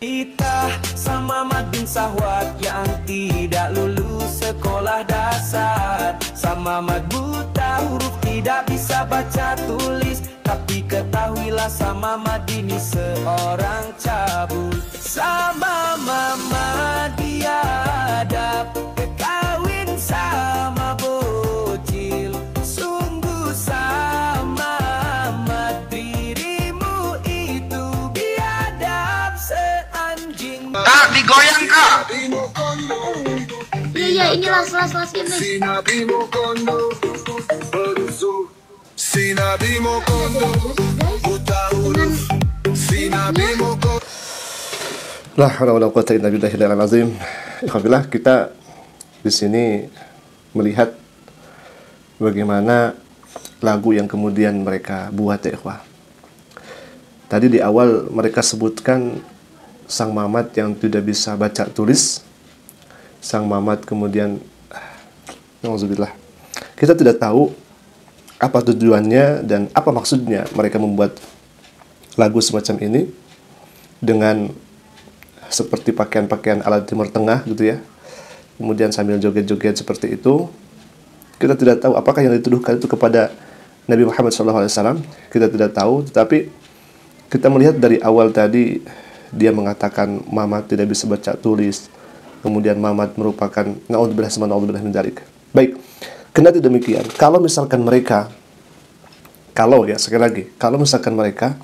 Kita sama Mat bin Sahwat yang tidak lulus sekolah dasar. Sama Mat buta huruf tidak bisa baca tulis. Tapi ketahuilah sama Mat ini seorang cabul. Sama Mama dia adab, kekawin sama bocil. Sungguh sama Mat dirimu itu biadab seanjing. Kak, digoyang kak. Iya, ini las ini. Sinabi mo kondo, buta huruf. Sinabi mo kondo. La haula wala quwwata illa billahil azim. Alhamdulillah, kita di sini melihat bagaimana lagu yang kemudian mereka buat ya ikhwah. Tadi di awal mereka sebutkan sang Mamat yang tidak bisa baca tulis. Sang Mamat kemudian nauzubillah. Kita tidak tahu apa tujuannya dan apa maksudnya mereka membuat lagu semacam ini dengan seperti pakaian-pakaian ala Timur Tengah gitu ya. Kemudian sambil joget-joget seperti itu. Kita tidak tahu apakah yang dituduhkan itu kepada Nabi Muhammad SAW. Kita tidak tahu, tetapi kita melihat dari awal tadi dia mengatakan Mamat tidak bisa baca tulis. Kemudian Mamat merupakan naudzubillah min dzalik. Baik. Kendati demikian, kalau misalkan mereka kalau misalkan mereka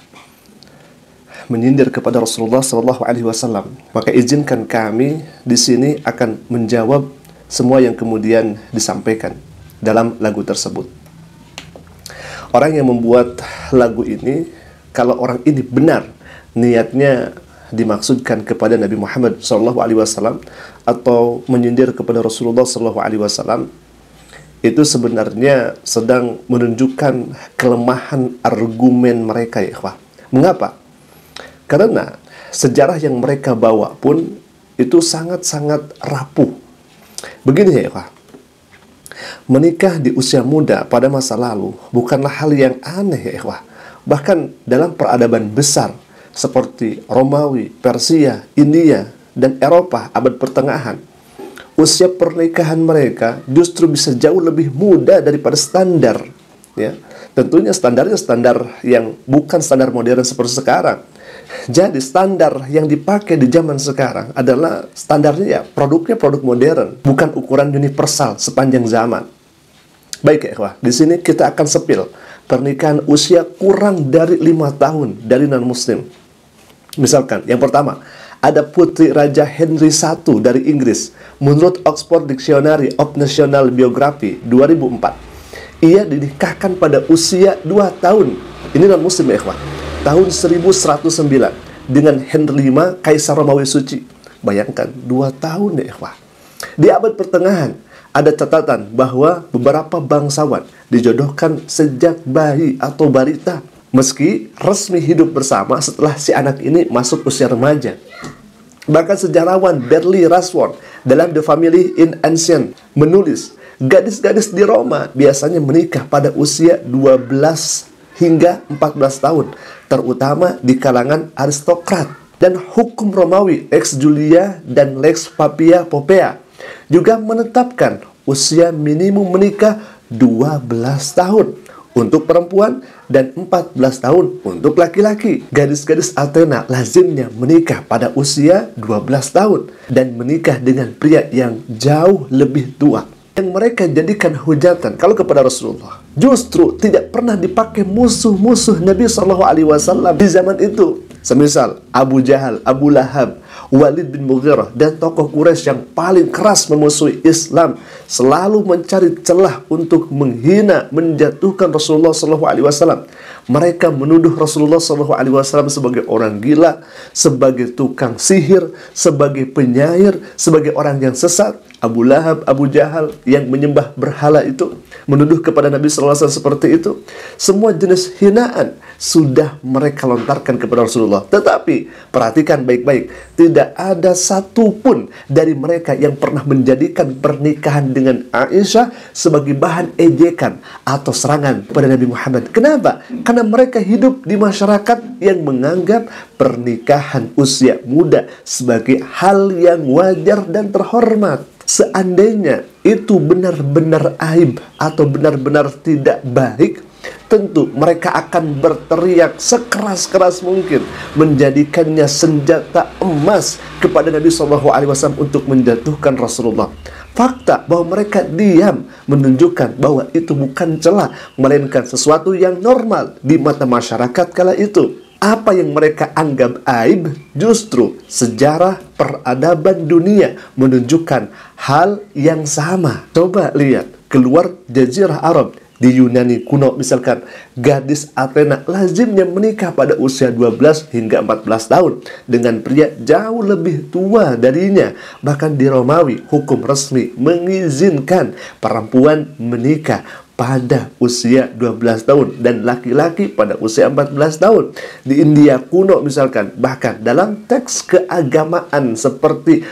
menyindir kepada Rasulullah SAW, maka izinkan kami di sini akan menjawab semua yang kemudian disampaikan dalam lagu tersebut. Orang yang membuat lagu ini, kalau orang ini benar niatnya dimaksudkan kepada Nabi Muhammad SAW atau menyindir kepada Rasulullah SAW, itu sebenarnya sedang menunjukkan kelemahan argumen mereka ya ikhwah. Mengapa? Karena sejarah yang mereka bawa pun itu sangat-sangat rapuh. Begini ya ikhwah, menikah di usia muda pada masa lalu bukanlah hal yang aneh ya ikhwah. Bahkan dalam peradaban besar seperti Romawi, Persia, India, dan Eropa abad pertengahan, usia pernikahan mereka justru bisa jauh lebih muda daripada standar ya. Tentunya standarnya standar yang bukan standar modern seperti sekarang. Jadi standar yang dipakai di zaman sekarang adalah standarnya ya produknya produk modern, bukan ukuran universal sepanjang zaman. Baik ya ikhwah, di sini kita akan sepil pernikahan usia kurang dari 5 tahun dari non-muslim. Misalkan yang pertama, ada Putri Raja Henry I dari Inggris. Menurut Oxford Dictionary of National Biography 2004, ia dinikahkan pada usia 2 tahun. Ini non-muslim ya ikhwah. Tahun 1109 dengan Henry V, Kaisar Romawi Suci. Bayangkan 2 tahun ya ikhwah. Di abad pertengahan ada catatan bahwa beberapa bangsawan dijodohkan sejak bayi atau balita, meski resmi hidup bersama setelah si anak ini masuk usia remaja. Bahkan sejarawan Barley Rasworth dalam The Family in Ancient menulis, gadis-gadis di Roma biasanya menikah pada usia 12 hingga 14 tahun, terutama di kalangan aristokrat. Dan hukum Romawi Lex Julia dan Lex Papia Popea juga menetapkan usia minimum menikah 12 tahun untuk perempuan dan 14 tahun untuk laki-laki. Gadis-gadis Athena lazimnya menikah pada usia 12 tahun dan menikah dengan pria yang jauh lebih tua. Yang mereka jadikan hujatan kalau kepada Rasulullah justru tidak pernah dipakai musuh-musuh Nabi SAW di zaman itu. Semisal Abu Jahal, Abu Lahab, Walid bin Mughirah, dan tokoh Quraisy yang paling keras memusuhi Islam selalu mencari celah untuk menghina, menjatuhkan Rasulullah SAW. Mereka menuduh Rasulullah SAW sebagai orang gila, sebagai tukang sihir, sebagai penyair, sebagai orang yang sesat. Abu Lahab, Abu Jahal yang menyembah berhala itu menuduh kepada Nabi SAW seperti itu. Semua jenis hinaan sudah mereka lontarkan kepada Rasulullah. Tetapi perhatikan baik-baik, tidak ada satupun dari mereka yang pernah menjadikan pernikahan dengan Aisyah sebagai bahan ejekan atau serangan kepada Nabi Muhammad. Kenapa? Karena mereka hidup di masyarakat yang menganggap pernikahan usia muda sebagai hal yang wajar dan terhormat. Seandainya itu benar-benar aib atau benar-benar tidak baik, tentu mereka akan berteriak sekeras-keras mungkin, menjadikannya senjata emas kepada Nabi SAW untuk menjatuhkan Rasulullah. Fakta bahwa mereka diam menunjukkan bahwa itu bukan celah, melainkan sesuatu yang normal di mata masyarakat kala itu. Apa yang mereka anggap aib, justru sejarah peradaban dunia menunjukkan hal yang sama. Coba lihat, keluar Jazirah Arab, di Yunani kuno misalkan, gadis Athena lazimnya menikah pada usia 12 hingga 14 tahun dengan pria jauh lebih tua darinya. Bahkan di Romawi, hukum resmi mengizinkan perempuan menikah pada usia 12 tahun dan laki-laki pada usia 14 tahun. Di India kuno misalkan, bahkan dalam teks keagamaan seperti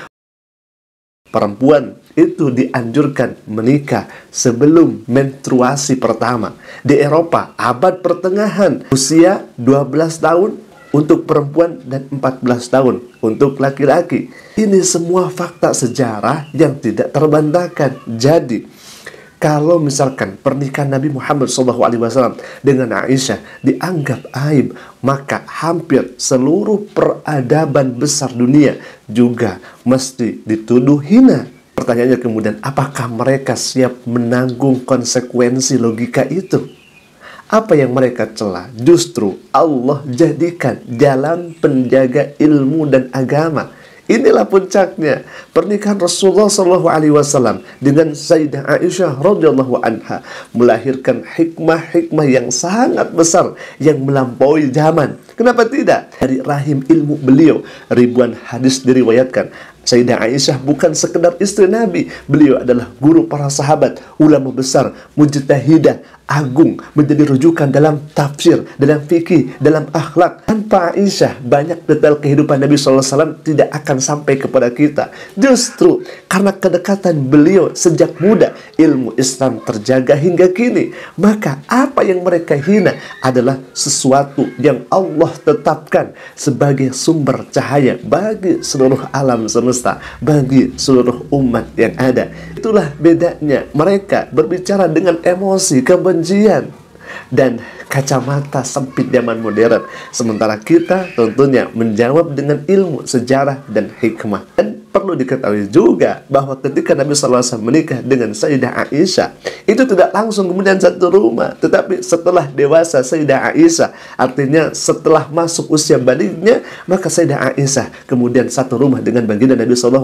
perempuan itu dianjurkan menikah sebelum menstruasi pertama. Di Eropa, abad pertengahan, usia 12 tahun untuk perempuan dan 14 tahun untuk laki-laki. Ini semua fakta sejarah yang tidak terbantahkan. Jadi, kalau misalkan pernikahan Nabi Muhammad SAW dengan Aisyah dianggap aib, maka hampir seluruh peradaban besar dunia juga mesti dituduh hina. Pertanyaannya kemudian, apakah mereka siap menanggung konsekuensi logika itu? Apa yang mereka celah justru Allah jadikan jalan penjaga ilmu dan agama. Inilah puncaknya pernikahan Rasulullah SAW dengan Sayyidah Aisyah radhiyallahu anha melahirkan hikmah-hikmah yang sangat besar yang melampaui zaman. Kenapa tidak? Dari rahim ilmu beliau ribuan hadis diriwayatkan. Sayyidah Aisyah bukan sekedar istri Nabi, beliau adalah guru para sahabat, ulama besar, mujtahidah agung, menjadi rujukan dalam tafsir, dalam fikih, dalam akhlak. Tanpa Aisyah, banyak detail kehidupan Nabi SAW tidak akan sampai kepada kita. Justru karena kedekatan beliau sejak muda, ilmu Islam terjaga hingga kini. Maka apa yang mereka hina adalah sesuatu yang Allah tetapkan sebagai sumber cahaya bagi seluruh alam semesta, bagi seluruh umat yang ada. Itulah bedanya mereka berbicara dengan emosi, kebencian, dan kacamata sempit zaman modern. Sementara kita tentunya menjawab dengan ilmu, sejarah, dan hikmah. Dan perlu diketahui juga bahwa ketika Nabi SAW menikah dengan Sayyidah Aisyah, itu tidak langsung kemudian satu rumah, tetapi setelah dewasa Sayyidah Aisyah, artinya setelah masuk usia balignya, maka Sayyidah Aisyah kemudian satu rumah dengan baginda Nabi SAW.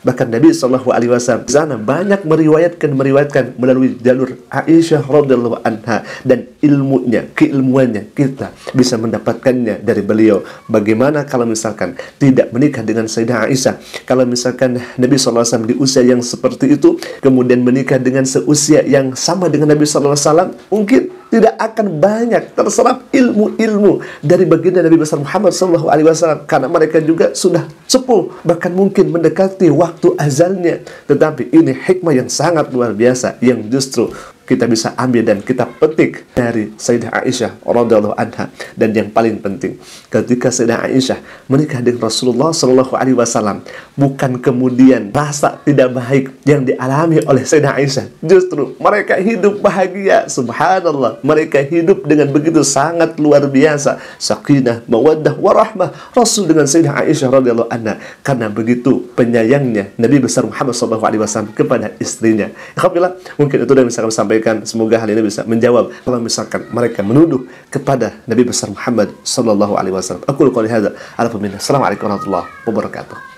Bahkan Nabi SAW di sana banyak meriwayatkan melalui jalur Aisyah radhiyallahu anha, dan ilmunya, keilmuannya kita bisa mendapatkannya dari beliau. Bagaimana kalau misalkan tidak menikah dengan Sayyidah Aisyah? Kalau misalkan Nabi SAW di usia yang seperti itu, kemudian menikah dengan seusia yang sama dengan Nabi SAW, mungkin tidak akan banyak terserap ilmu-ilmu dari baginda Nabi besar Muhammad SAW, karena mereka juga sudah sepuh, bahkan mungkin mendekati waktu azalnya. Tetapi ini hikmah yang sangat luar biasa yang justru kita bisa ambil dan kita petik dari Sayyidah Aisyah radhiyallahu anha. Dan yang paling penting, ketika Sayyidah Aisyah menikah dengan Rasulullah SAW, bukan kemudian rasa tidak baik yang dialami oleh Sayyidah Aisyah, justru mereka hidup bahagia. Subhanallah, mereka hidup dengan begitu sangat luar biasa, sakinah, mawaddah, warahmah Rasul dengan Sayyidah Aisyah radhiyallahu anha, karena begitu penyayangnya Nabi besar Muhammad SAW kepada istrinya. Alhamdulillah, mungkin itu yang bisa kami sampaikan. Semoga hal ini bisa menjawab kalau misalkan mereka menuduh kepada Nabi besar Muhammad SAW. Aku qouli hadza, Assalamualaikum warahmatullahi wabarakatuh.